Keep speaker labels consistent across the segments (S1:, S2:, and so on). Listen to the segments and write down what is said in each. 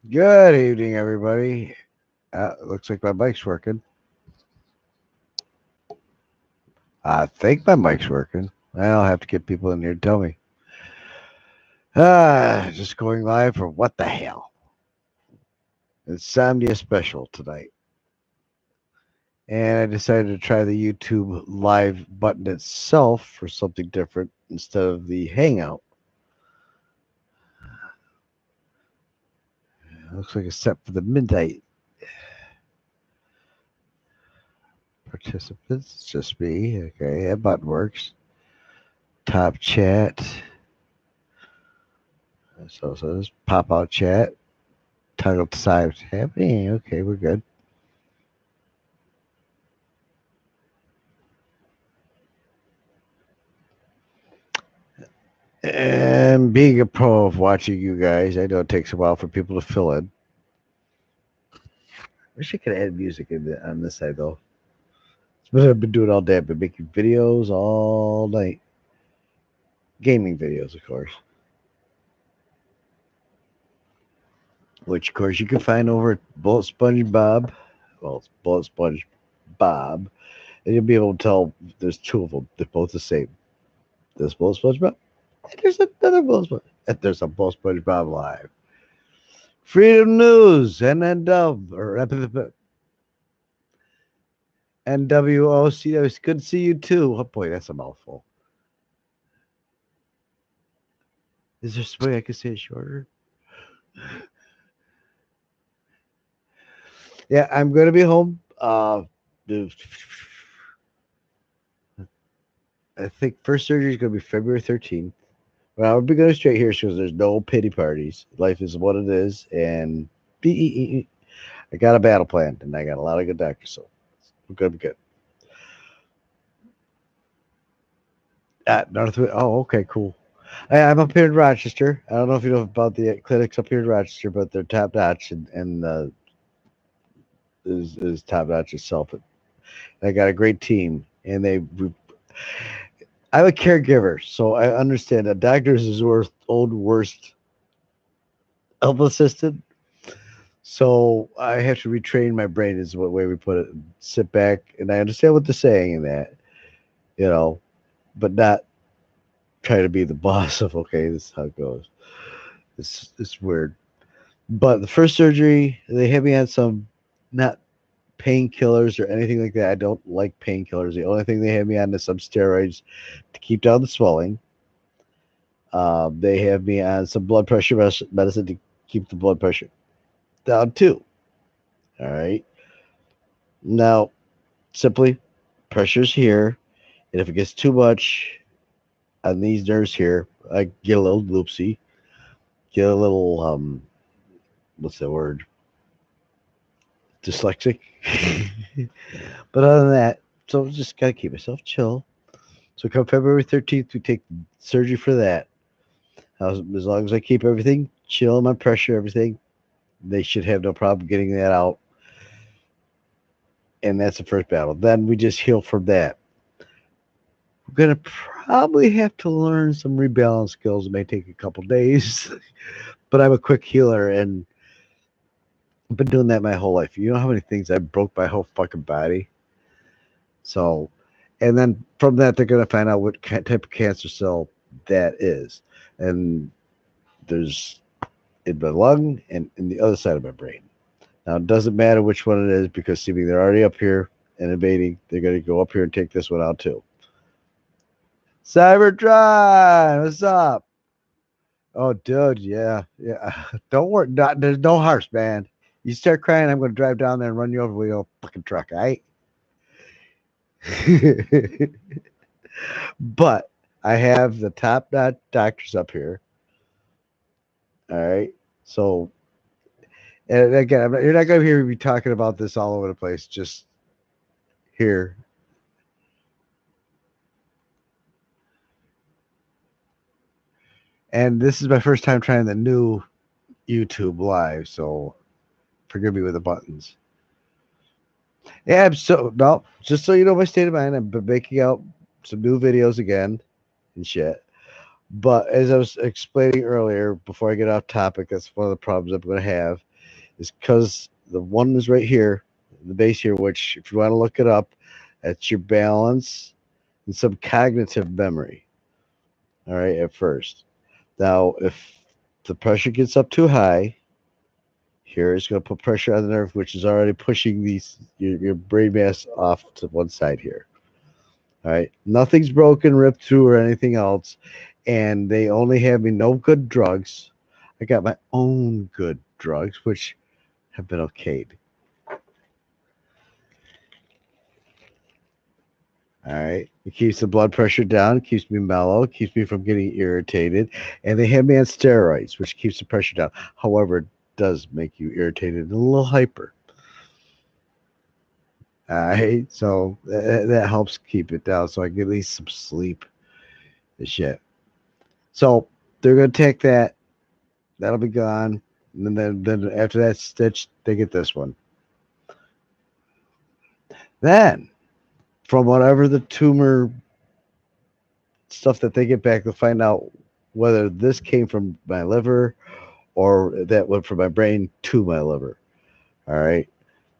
S1: Good evening, everybody. Looks like my mic's working. I think my mic's working. I'll have to get people in here to tell me. Just going live for what the hell? Insomnia special tonight. And I decided to try the YouTube live button itself for something different instead of the Hangout. Looks like it's set for the midnight participants. It's just me. Okay, that button works. Top chat. So just pop out chat. Toggle decide what's happening. Okay, we're good. And being a pro of watching you guys, I know it takes a while for people to fill in. Wish I could add music on this side though. It's what I've been doing all day. I've been making videos all night. Gaming videos, of course. Which, of course, you can find over at Bullet Sponge Bob. Well, it's Bullet Sponge Bob. And you'll be able to tell there's two of them. They're both the same. There's Bullet Sponge Bob. And there's another Bullet Sponge. And there's a Bullet Sponge Bob Live. Freedom News, NNW, or NWOC. It's good to see you too. Oh boy, that's a mouthful. Is there some way I can say it shorter? Yeah, I'm gonna be home. I think first surgery is gonna be February 13th. Well, I'll be going straight here because there's no pity parties. Life is what it is, and I got a battle plan, and I got a lot of good doctors, so we're gonna be good. North. Oh, okay, cool. I'm up here in Rochester. I don't know if you know about the clinics up here in Rochester, but they're top notch and is top notch itself. I got a great team, and I'm a caregiver, so I understand that doctors is worth old worst health assistant. So I have to retrain my brain, is what way we put it. Sit back, and I understand what they're saying in that, you know, but not try to be the boss of okay, this is how it goes. It's weird. But the first surgery, they had me on some not painkillers or anything like that. I don't like painkillers. The only thing they had me on is some steroids to keep down the swelling. They have me on some blood pressure medicine to keep the blood pressure down too. All right. Now, simply, pressure's here, and if it gets too much on these nerves here, I get a little loopsy, get a little what's the word? Dyslexic. But other than that, so just gotta keep myself chill. So come February 13th, we take surgery for that. As long as I keep everything chill, my pressure, everything, they should have no problem getting that out. And that's the first battle. Then we just heal from that. We're gonna probably have to learn some rebalance skills. It may take a couple days, but I'm a quick healer and I've been doing that my whole life. You know how many things I broke my whole fucking body? So, and then from that, they're gonna find out what type of cancer cell that is. And there's in my lung and in the other side of my brain. Now, it doesn't matter which one it is because, see me, they're already up here and invading. They're going to go up here and take this one out too. Cybertron, what's up? Oh, dude, yeah, yeah. Don't worry, there's no hearts, man. You start crying, I'm going to drive down there and run you over with a fucking truck, all right? But I have the top notch doctors up here, all right? So, and again, you're not going to hear me talking about this all over the place, just here. And this is my first time trying the new YouTube live, so forgive me with the buttons. Yeah, so no, just so you know my state of mind, I've been making out some new videos again and shit. But as I was explaining earlier, before I get off topic, that's one of the problems I'm going to have. is because the one is right here, the base here, which if you want to look it up, that's your balance and some cognitive memory. All right, at first. Now, if the pressure gets up too high, here it's going to put pressure on the nerve, which is already pushing your brain mass off to one side here. All right, nothing's broken, ripped through, or anything else, and they only have me no good drugs. I got my own good drugs, which have been okayed. All right. It keeps the blood pressure down, keeps me mellow, keeps me from getting irritated. And they have me on steroids, which keeps the pressure down. However, it does make you irritated and a little hyper. All right. So that helps keep it down so I get at least some sleep and shit. So they're going to take that. That'll be gone. And then after that stitch, they get this one. Then, from whatever the tumor stuff that they get back, they'll find out whether this came from my liver or that went from my brain to my liver. All right.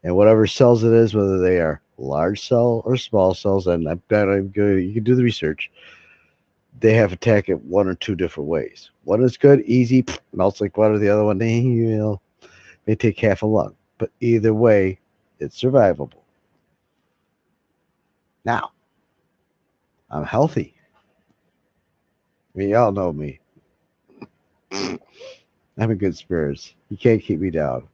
S1: And whatever cells it is, whether they are large cell or small cells, and I'm not even good, you can do the research. They have attack it one or two different ways. One is good, easy, melts like water. The other one, may take half a lung. But either way, it's survivable. Now, I'm healthy. I mean, y'all know me. I'm in good spirits. You can't keep me down.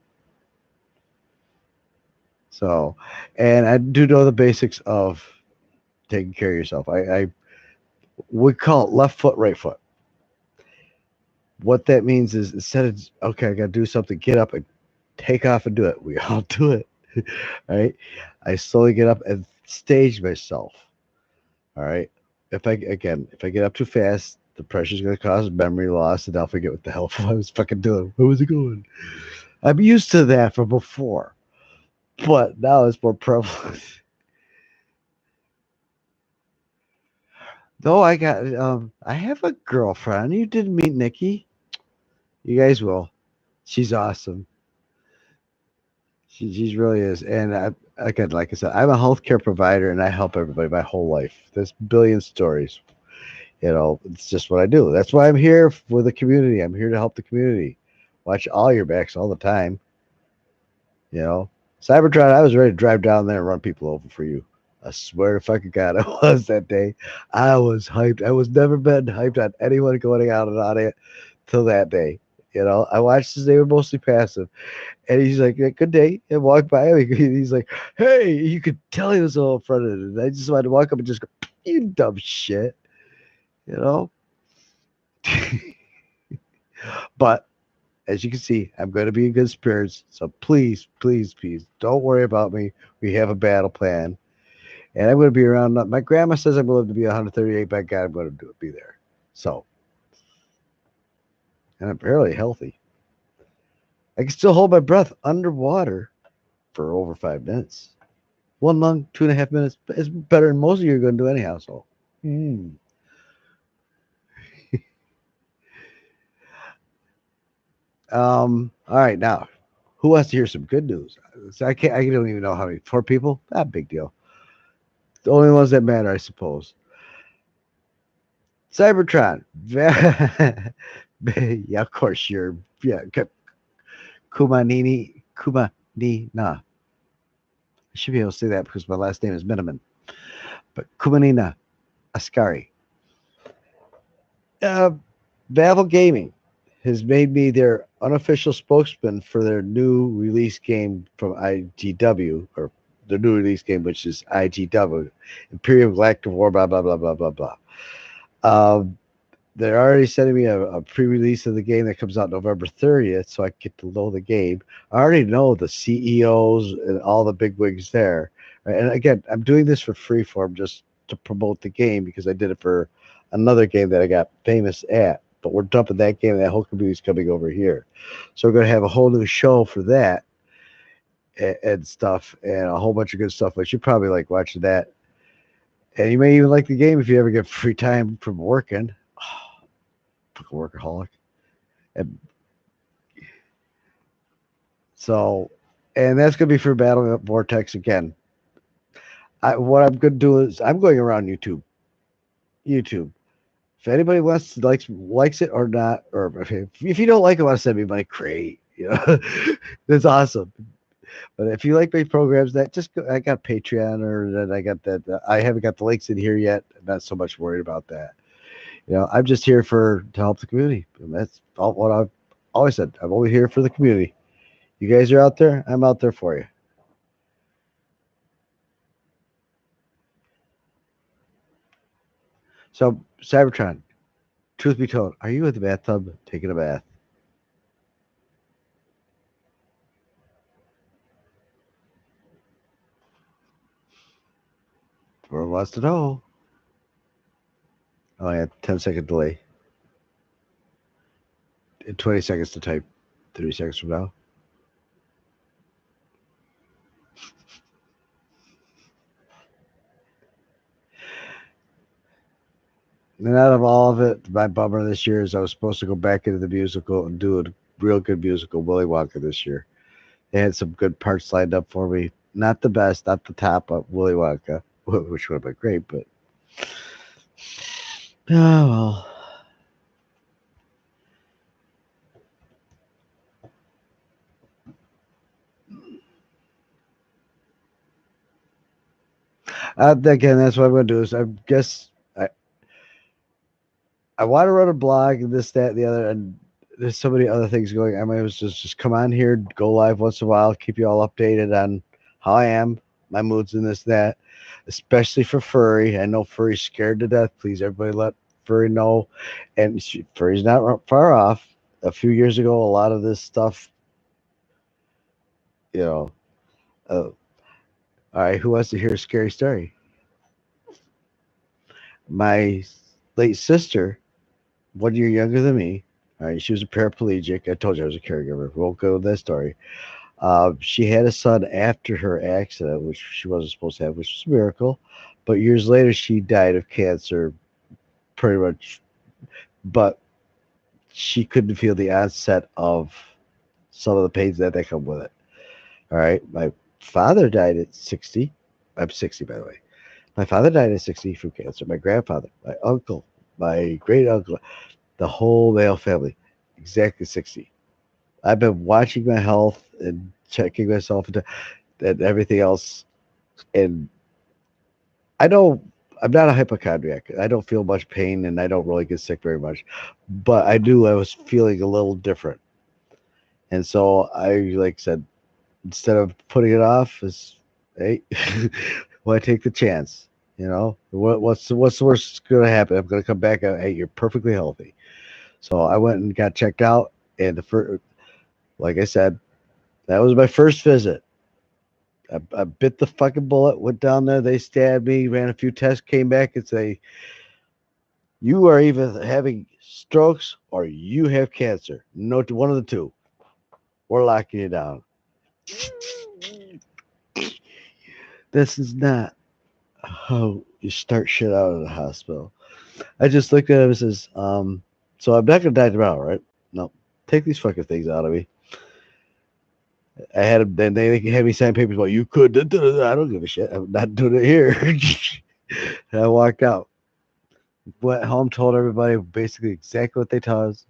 S1: So, and I do know the basics of taking care of yourself. I would call it left foot, right foot. What that means is instead of, okay, I got to do something, get up and take off and do it. We all do it. Right. I slowly get up and stage myself. All right. If I get up too fast, the pressure is going to cause memory loss and I'll forget what the hell I was fucking doing. Where was it going? I'm used to that from before, but now it's more prevalent. Though I have a girlfriend. You didn't meet Nikki. You guys will. She's awesome. She really is. And again, like I said, I'm a healthcare provider and I help everybody my whole life. There's billion stories. It's just what I do. That's why I'm here for the community. I'm here to help the community. Watch all your backs all the time. You know, Cybertron, I was ready to drive down there and run people over for you. I swear to fucking God, I was that day. I was hyped. I was never been hyped on anyone going out and on it till that day. I watched as they were mostly passive. And he's like, "Yeah, good day," and walked by him. He's like, "Hey," you could tell he was all frustrated. And I just wanted to walk up and just go, "You dumb shit," you know. But as you can see, I'm going to be in good spirits. So please, please, please don't worry about me. We have a battle plan. And I'm going to be around. My grandma says I'm going to live to be 138. By God, I'm going to be there. So, and I'm fairly healthy. I can still hold my breath underwater for over 5 minutes. One lung, 2.5 minutes. It's better than most of you are going to do anyhow. So, all right. Now, who wants to hear some good news? So I can't. I don't even know how many. 4 people. Not a big deal. The only ones that matter, I suppose. Cybertron. Yeah, of course you're. Yeah, Kumanina. I should be able to say that because my last name is Miniman. But Kumanina Ascari. Uh, Valve Gaming has made me their unofficial spokesman for their new release game from IGW, or the new release game, which is IGW, Imperial Galactic War, blah, blah, blah, blah, blah, blah. They're already sending me a pre-release of the game that comes out November 30th, so I get to know the game. I already know the CEOs and all the big wigs there. Right? And again, I'm doing this for free for them just to promote the game because I did it for another game that I got famous at. But we're dumping that game, and that whole community is coming over here. So we're going to have a whole new show for that and stuff, and a whole bunch of good stuff. But you probably like watching that. And you may even like the game if you ever get free time from working. Fucking workaholic. And So, and that's gonna be for Battle Vortex again. What I'm gonna do is I'm going around YouTube. YouTube. If anybody wants to likes it or not, or if you don't like it, want to send me money, great. That's awesome. But if you like my programs, that just I got Patreon or that I got that I haven't got the links in here yet. I'm not so much worried about that. I'm just here to help the community. And that's all what I've always said. I'm only here for the community. You guys are out there. I'm out there for you. So Cybertron, truth be told, are you in the bathtub taking a bath? World wants to know. Oh yeah, 10-second delay. 20 seconds to type. 30 seconds from now. And out of all of it, my bummer this year is I was supposed to go back into the musical and do a real good musical, Willy Wonka, this year. They had some good parts lined up for me. Not the best, not the top of Willy Wonka, which would have been great, but oh well. Again, that's what I'm going to do. Is I guess I want to run a blog and this, that, and the other, and there's so many other things going. I might as well just come on here, go live once in a while, keep you all updated on how I am, my moods, and this, that. Especially for Furry. I know Furry's scared to death. Please, everybody, let Furry know. And Furry's not far off. A few years ago, a lot of this stuff, you know. All right, who wants to hear a scary story? My late sister, 1 year younger than me. All right, she was a paraplegic. I told you I was a caregiver. We won't go with that story. She had a son after her accident, which she wasn't supposed to have, which was a miracle. But years later, she died of cancer, pretty much. But she couldn't feel the onset of some of the pains that come with it. All right, my father died at 60. I'm 60, by the way. My father died at 60 from cancer. My grandfather, my uncle, my great uncle, the whole male family, exactly 60. I've been watching my health and checking myself and everything else. And I know I'm not a hypochondriac. I don't feel much pain and I don't really get sick very much. But I was feeling a little different. And so I like said, instead of putting it off, is hey, why take the chance? What's the worst that's gonna happen? I'm gonna come back and hey, you're perfectly healthy. So I went and got checked out, and the first, like I said, that was my first visit. I bit the fucking bullet, went down there, they stabbed me, ran a few tests, came back and say, you are either having strokes or you have cancer. No, one of the two. We're locking you down. This is not how you start shit out of the hospital. I just looked at him and says, so I'm not gonna die tomorrow, right? No. Take these fucking things out of me. I had them, then they had me sign papers. Well, you could. I don't give a shit. I'm not doing it here. And I walked out. Went home, told everybody basically exactly what they taught us.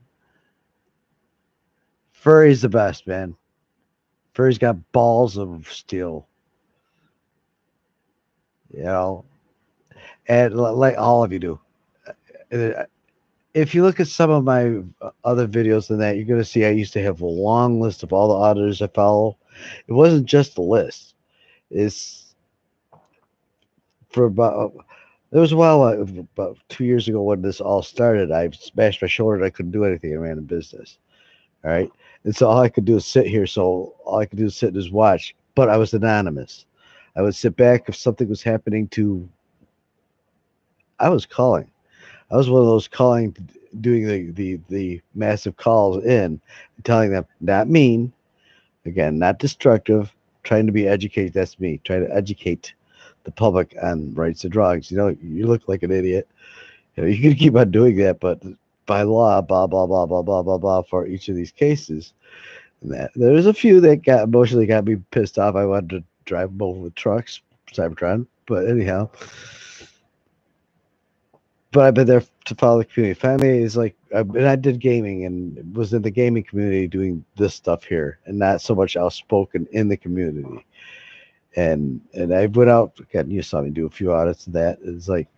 S1: Furry's the best, man. Furry's got balls of steel. You know, and like all of you do. If you look at some of my other videos than that, you're going to see I used to have a long list of all the auditors I follow. It wasn't just a list. It's for about there was a while about 2 years ago when this all started. I smashed my shoulder and I couldn't do anything. I ran a business. All right, and so all I could do is sit here. So all I could do is sit and just watch. But I was anonymous. I would sit back if something was happening to. I was calling. I was one of those calling, doing the massive calls in, telling them not mean, again, not destructive, trying to be educated. That's me, trying to educate the public on rights of drugs. You look like an idiot. You can keep on doing that, but by law, blah blah blah blah blah blah blah for each of these cases. That there's a few that got me pissed off. I wanted to drive them over with trucks, Cybertron. But anyhow, but I've been there to follow the community. Family is like, and I did gaming and was in the gaming community doing this stuff here, and not so much outspoken in the community. And I went out again. You saw me do a few audits of that. It's like,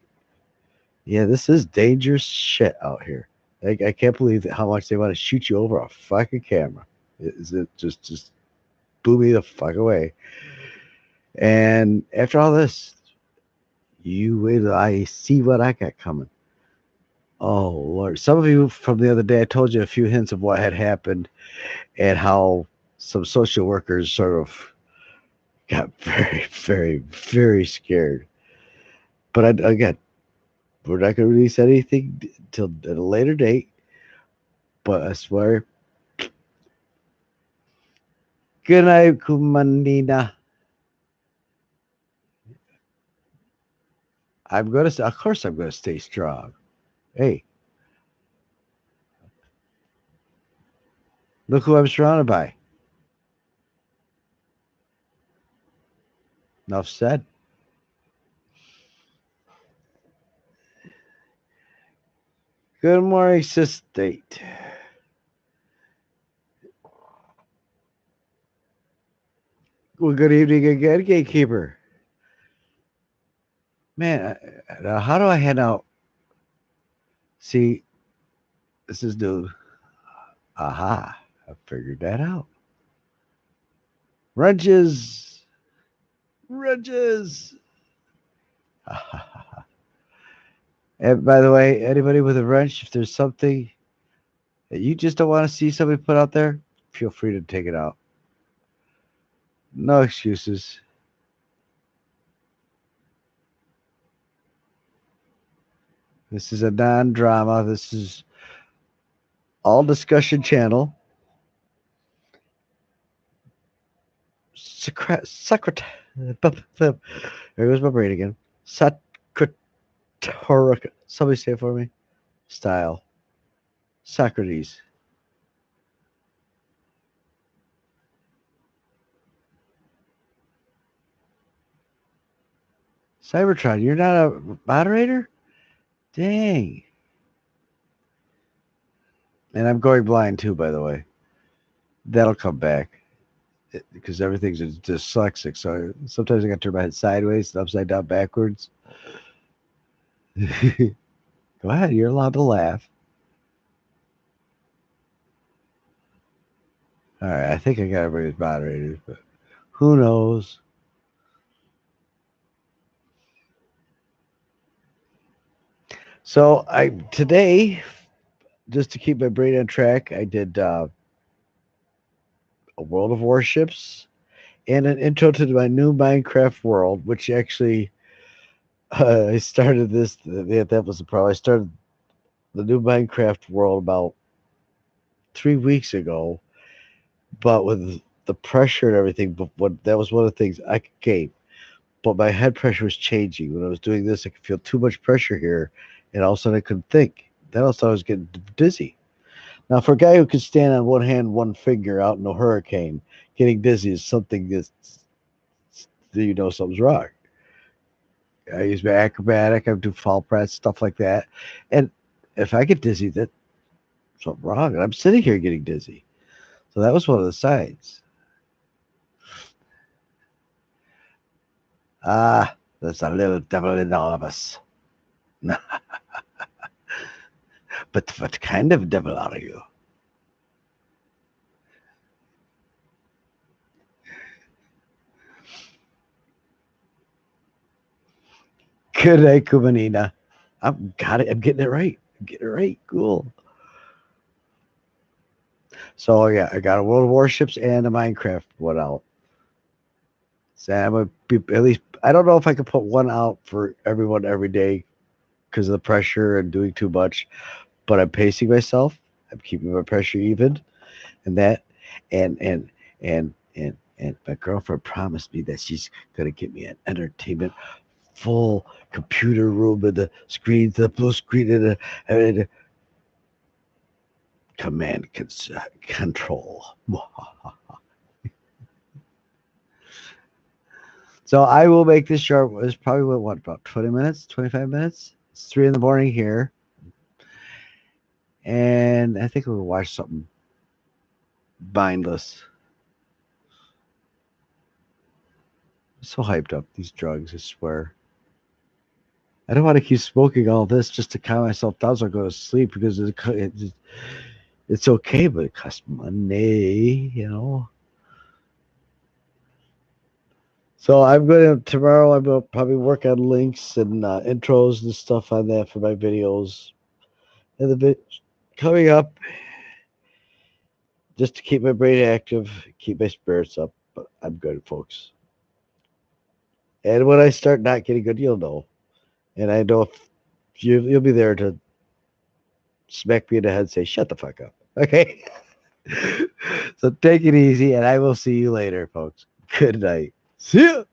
S1: yeah, this is dangerous shit out here. I can't believe that how much they want to shoot you over a fucking camera. Is it just blew me the fuck away? And after all this, you wait till I see what I got coming. Oh Lord! Some of you from the other day, I told you a few hints of what had happened and how some social workers sort of got very scared. But again, we're not going to release anything till at a later date. But I swear, good night, Kumanina. Of course, I'm gonna stay strong. Hey, look who I'm surrounded by. Enough said. Good morning, Sis State. Well, good evening again, Gatekeeper. Man, how do I head out? See, this is new. Aha, I figured that out. Wrenches, wrenches. And by the way, anybody with a wrench, if there's something that you just don't want to see somebody put out there, feel free to take it out. No excuses. This is a non-drama. This is all discussion channel. Secret. There goes my brain again. Secretarica. Somebody say it for me. Style. Socrates. Cybertron, you're not a moderator? Dang. And I'm going blind too, by the way. That'll come back because everything's dyslexic. So sometimes I got to turn my head sideways and upside down backwards. Go ahead. You're allowed to laugh. All right. I think I got everybody's moderators, but who knows? So I today, just to keep my brain on track, I did a World of Warships and an intro to my new Minecraft world, which actually I started this. That was the problem. I started the new Minecraft world about 3 weeks ago, but with the pressure and everything, but what that was one of the things I could game. But my head pressure was changing when I was doing this. I could feel too much pressure here, and all of a sudden I couldn't think. Then all of a sudden I was getting dizzy. Now, for a guy who can stand on one hand, one finger out in a hurricane, getting dizzy is something that you know something's wrong. I use my acrobatic, I do fall press, stuff like that. And if I get dizzy, that's something wrong. And I'm sitting here getting dizzy. So that was one of the signs. Ah, there's a little devil in all of us. But what kind of devil are you? Good night, Kumanina. I'm getting it right. I'm getting it right. Cool. So yeah, I got a World of Warships and a Minecraft one out. So I'm gonna be at least. I don't know if I could put one out for everyone every day because of the pressure and doing too much. But I'm pacing myself. I'm keeping my pressure even, and that, and my girlfriend promised me that she's gonna get me an entertainment full computer room with the screens, the blue screen, and command control. So I will make this short. It's probably what about 20 minutes, 25 minutes? It's 3 in the morning here, and I think we'll watch something mindless. I'm so hyped up these drugs, I swear. I don't want to keep smoking all this just to calm myself down so I go to sleep because it's okay, but it costs money, you know. So I'm gonna tomorrow. I'm gonna probably work on links and intros and stuff on that for my videos, and the bit coming up just to keep my brain active, keep my spirits up. But I'm good, folks. And when I start not getting good, you'll know. And I know if you'll be there to smack me in the head, and say, "Shut the fuck up." Okay. So take it easy, and I will see you later, folks. Good night. See ya.